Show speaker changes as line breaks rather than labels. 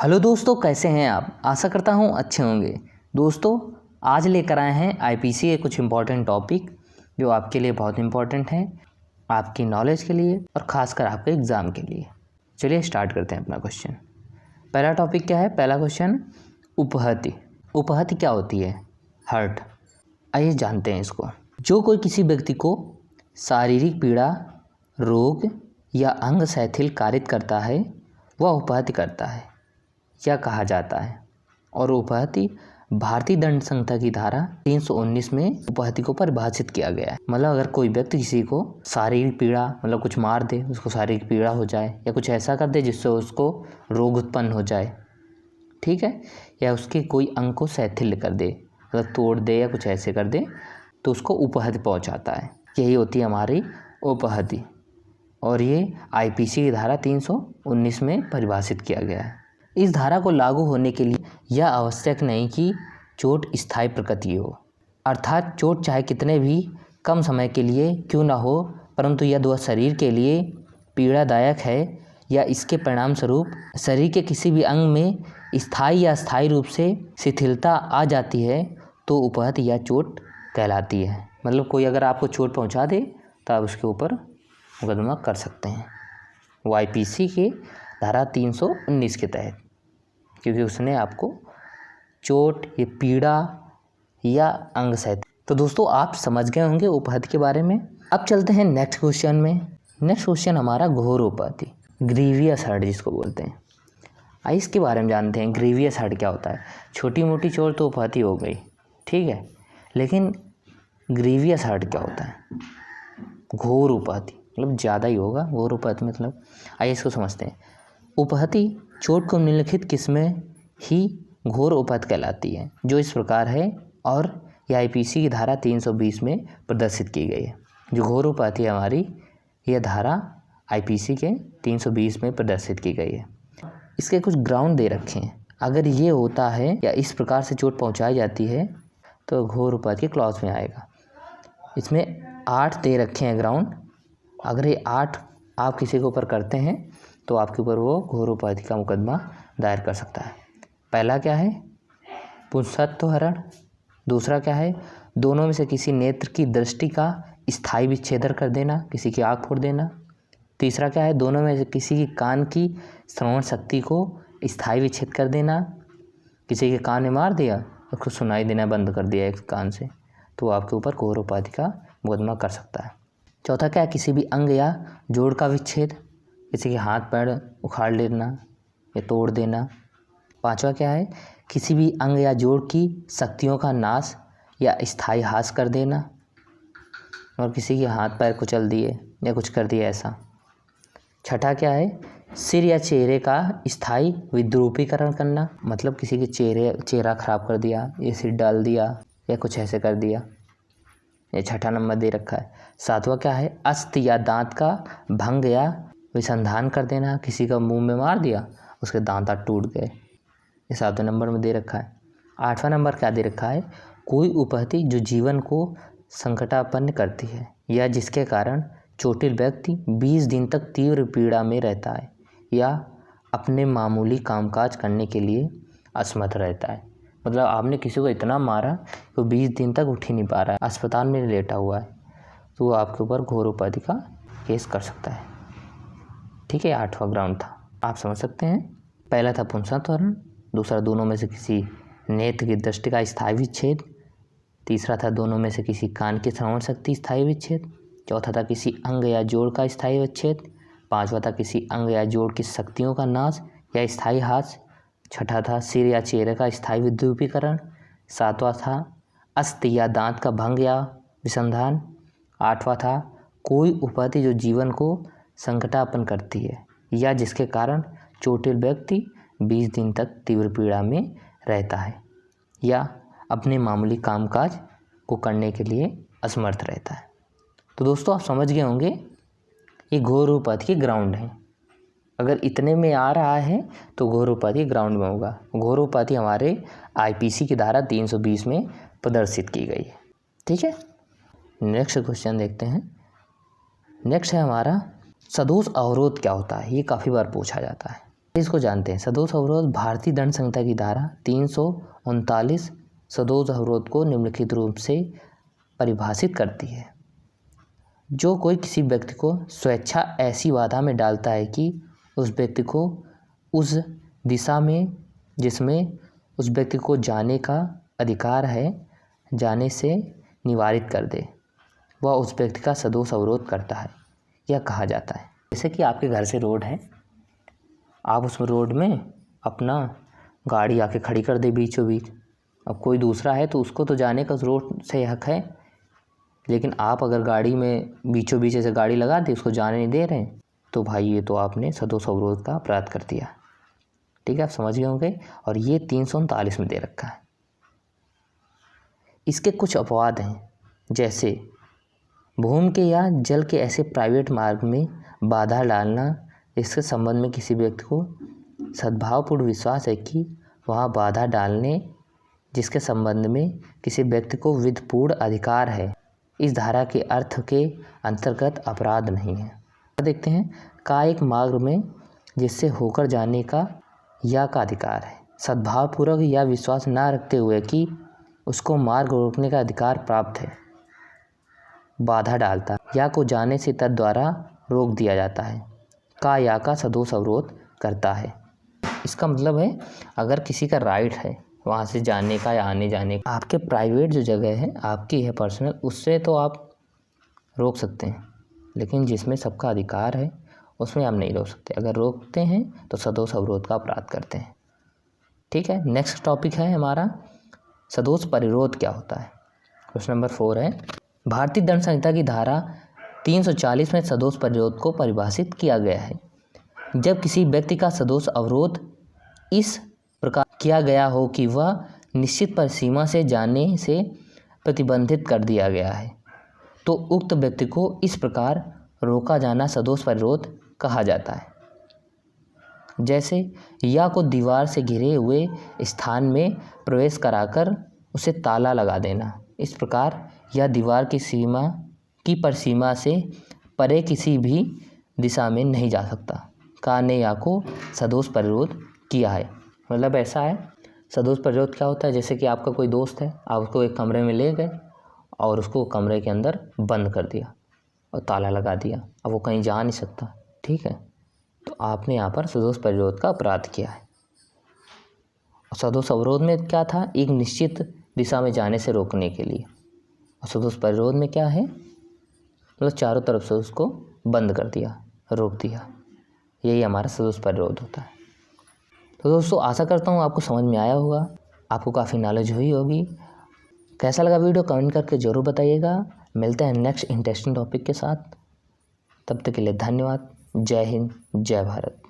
Hello दोस्तों, कैसे हैं आप। आशा करता हूं अच्छे होंगे। दोस्तों, आज लेकर आए हैं आईपीसी के कुछ इम्पॉर्टेंट टॉपिक जो आपके लिए बहुत इम्पॉर्टेंट हैं, आपकी नॉलेज के लिए और ख़ासकर आपके एग्ज़ाम के लिए। चलिए स्टार्ट करते हैं अपना क्वेश्चन। पहला टॉपिक क्या है? पहला क्वेश्चन, उपहति। उपहति क्या होती है? हर्ट। आइए जानते हैं इसको। जो कोई किसी व्यक्ति को शारीरिक पीड़ा, रोग या अंग शिथिल कारित करता है वह उपहति करता है या कहा जाता है। और उपहति भारतीय दंड संहिता की धारा 319 में उपहति को परिभाषित किया गया है। मतलब अगर कोई व्यक्ति किसी को शारीरिक पीड़ा, मतलब कुछ मार दे, उसको शारीरिक पीड़ा हो जाए या कुछ ऐसा कर दे जिससे उसको रोग उत्पन्न हो जाए, ठीक है, या उसके कोई अंग को शिथिल कर दे, मतलब तोड़ दे या कुछ ऐसे कर दे, तो उसको उपहति पहुंचाता है। यही होती है हमारी उपहति। और ये आईपीसी की धारा 319 में परिभाषित किया गया है। इस धारा को लागू होने के लिए यह आवश्यक नहीं कि चोट स्थायी प्रकृति हो, अर्थात चोट चाहे कितने भी कम समय के लिए क्यों ना हो, परंतु यदि वह शरीर के लिए पीड़ादायक है या इसके परिणाम स्वरूप शरीर के किसी भी अंग में स्थायी या अस्थायी रूप से शिथिलता आ जाती है तो उपहति या चोट कहलाती है। मतलब कोई अगर आपको चोट पहुंचा दे तो आप उसके ऊपर मुकदमा कर सकते हैं वो आईपीसी के धारा 319 के तहत, क्योंकि उसने आपको चोट या पीड़ा या अंग शिथिल। तो दोस्तों, आप समझ गए होंगे उपहति के बारे में। अब चलते हैं नेक्स्ट क्वेश्चन में। नेक्स्ट क्वेश्चन हमारा घोर उपहति, ग्रीवियस हर्ट जिसको बोलते हैं। आइए इसके बारे में जानते हैं। ग्रीवियस हर्ट क्या होता है? छोटी मोटी चोट तो उपहति हो गई, ठीक है, लेकिन ग्रीवियस हर्ट क्या होता है? घोर उपहति मतलब ज़्यादा ही होगा। घोर उपहति मतलब, आइए इसको समझते हैं। उपहति चोट को निम्नलिखित किस्में ही घोर उपहति कहलाती है, जो इस प्रकार है, और यह आईपीसी की धारा 320 में प्रदर्शित की गई है। जो घोर उपहति है हमारी, यह धारा आईपीसी के 320 में प्रदर्शित की गई है। इसके कुछ ग्राउंड दे रखे हैं। अगर ये होता है या इस प्रकार से चोट पहुंचाई जाती है तो घोर उपहति के क्लॉज में आएगा। इसमें 8 दे रखे हैं ग्राउंड। अगर ये 8 आप किसी के ऊपर करते हैं तो आपके ऊपर वो घोर उपहति का मुकदमा दायर कर सकता है। पहला क्या है? पुंसत्व हरण। दूसरा क्या है? दोनों में से किसी नेत्र की दृष्टि का स्थायी विच्छेदन कर देना, किसी की आँख फोड़ देना। तीसरा क्या है? दोनों में से किसी की कान की श्रवण शक्ति को स्थायी विच्छेद कर देना। किसी के कान में मार दिया, उसको सुनाई देना बंद कर दिया एक कान से, तो आपके ऊपर घोर उपहति का मुकदमा कर सकता है। चौथा क्या है? किसी भी अंग या जोड़ का विच्छेद, किसी के हाथ पैर उखाड़ लेना या तोड़ देना। पांचवा क्या है? किसी भी अंग या जोड़ की शक्तियों का नाश या स्थायी ह्रास कर देना, और किसी के हाथ पैर कुचल दिए या कुछ कर दिया ऐसा। छठा क्या है? सिर या चेहरे का स्थायी विद्रूपीकरण करना, मतलब किसी के चेहरा खराब कर दिया, या सिर डाल दिया या कुछ ऐसे कर दिया। ये छठा नंबर दे रखा है। सातवां क्या है? अस्थि या दांत का भंग या विसंधान कर देना, किसी का मुंह में मार दिया, उसके दांत टूट गए, ये 7वें नंबर में दे रखा है। 8वां नंबर क्या दे रखा है? कोई उपहति जो जीवन को संकटापन्न करती है या जिसके कारण चोटिल व्यक्ति 20 दिन तक तीव्र पीड़ा में रहता है या अपने मामूली कामकाज करने के लिए असमर्थ रहता है। मतलब आपने किसी को इतना मारा कि वो 20 दिन तक उठ ही नहीं पा रहा है, अस्पताल में लेटा हुआ है, तो वो आपके ऊपर घोर उपहति का केस कर सकता है, ठीक है। 8वां ग्राउंड था, आप समझ सकते हैं। पहला था पुंसत्व हरण, दूसरा दोनों में से किसी नेत्र की दृष्टि का स्थायी विच्छेद, तीसरा था दोनों में से किसी कान की श्रवण शक्ति स्थायी विच्छेद, चौथा था किसी अंग या जोड़ का स्थायी विच्छेद, पांचवा था किसी अंग या जोड़ की शक्तियों का नाश या स्थायी ह्रास, छठा था सिर या चेहरे का स्थायी विद्रूपीकरण, सातवां था अस्थि या दांत का भंग या विसंधान, आठवां था कोई उपहति जो जीवन को संकटापन्न करती है या जिसके कारण चोटिल व्यक्ति 20 दिन तक तीव्र पीड़ा में रहता है या अपने मामूली कामकाज को करने के लिए असमर्थ रहता है। तो दोस्तों, आप समझ गए होंगे ये घोर उपहति के ग्राउंड है। अगर इतने में आ रहा है तो घोर उपहति ग्राउंड में होगा। घोर उपहति हमारे आईपीसी की धारा 320 में प्रदर्शित की गई है, ठीक है। नेक्स्ट क्वेश्चन देखते हैं। नेक्स्ट है हमारा सदोष अवरोध क्या होता है? ये काफ़ी बार पूछा जाता है। इसको जानते हैं। सदोष अवरोध भारतीय दंड संहिता की धारा 339 सदोष अवरोध को निम्नलिखित रूप से परिभाषित करती है। जो कोई किसी व्यक्ति को स्वेच्छा ऐसी बाधा में डालता है कि उस व्यक्ति को उस दिशा में जिसमें उस व्यक्ति को जाने का अधिकार है जाने से निवारित कर दे, वह उस व्यक्ति का सदोष अवरोध करता है, यह कहा जाता है। जैसे कि आपके घर से रोड है, आप उस रोड में अपना गाड़ी आके खड़ी कर दे बीचों बीच। अब कोई दूसरा है तो उसको तो जाने का उस रोड से हक है, लेकिन आप अगर गाड़ी में बीचों बीच ऐसे गाड़ी लगा दी, उसको जाने नहीं दे रहे हैं, तो भाई ये तो आपने सदोष अवरोध का अपराध कर दिया। ठीक है, आप समझ गए होंगे। और ये 339 में दे रखा है। इसके कुछ अपवाद हैं, जैसे भूमि के या जल के ऐसे प्राइवेट मार्ग में बाधा डालना इसके संबंध में किसी व्यक्ति को सद्भावपूर्ण विश्वास है कि वहाँ बाधा डालने जिसके संबंध में किसी व्यक्ति को विधिपूर्ण अधिकार है, इस धारा के अर्थ के अंतर्गत अपराध नहीं है। देखते हैं, कायिक मार्ग में जिससे होकर जाने का या का अधिकार है, सद्भावपूर्वक या विश्वास न रखते हुए कि उसको मार्ग रोकने का अधिकार प्राप्त है, बाधा डालता या को जाने से तद्वारा रोक दिया जाता है, का या का सदोष अवरोध करता है। इसका मतलब है अगर किसी का राइट है वहाँ से जाने का या आने जाने का, आपके प्राइवेट जो जगह है आपकी है पर्सनल, उससे तो आप रोक सकते हैं, लेकिन जिसमें सबका अधिकार है उसमें आप नहीं रोक सकते। अगर रोकते हैं तो सदोष अवरोध का अपराध करते हैं। ठीक है, नेक्स्ट टॉपिक है हमारा सदोष परिरोध क्या होता है। क्वेश्चन नंबर 4 है, भारतीय दंड संहिता की धारा 340 में सदोष परिरोध को परिभाषित किया गया है। जब किसी व्यक्ति का सदोष अवरोध इस प्रकार किया गया हो कि वह निश्चित परिसीमा से जाने से प्रतिबंधित कर दिया गया है, तो उक्त व्यक्ति को इस प्रकार रोका जाना सदोष परिरोध कहा जाता है। जैसे या को दीवार से घिरे हुए स्थान में प्रवेश कराकर उसे ताला लगा देना, इस प्रकार यह दीवार की परिसीमा से परे किसी भी दिशा में नहीं जा सकता, का ने या को सदोष परिरोध किया है। मतलब ऐसा है, सदोष परिरोध क्या होता है, जैसे कि आपका कोई दोस्त है, आप उसको एक कमरे में ले गए और उसको कमरे के अंदर बंद कर दिया और ताला लगा दिया, अब वो कहीं जा नहीं सकता। ठीक है, तो आपने यहाँ पर सदोष परिरोध का अपराध किया है। और सदोष अवरोध में क्या था, एक निश्चित दिशा में जाने से रोकने के लिए, और सदोष परिरोध में क्या है, मतलब चारों तरफ से उसको बंद कर दिया, रोक दिया। यही हमारा सदोष परिरोध होता है। तो दोस्तों आशा करता हूँ आपको समझ में आया होगा, आपको काफ़ी नॉलेज हुई होगी। कैसा लगा वीडियो कमेंट करके ज़रूर बताइएगा। मिलते हैं नेक्स्ट इंटरेस्टिंग टॉपिक के साथ, तब तक के लिए धन्यवाद। जय हिंद, जय भारत।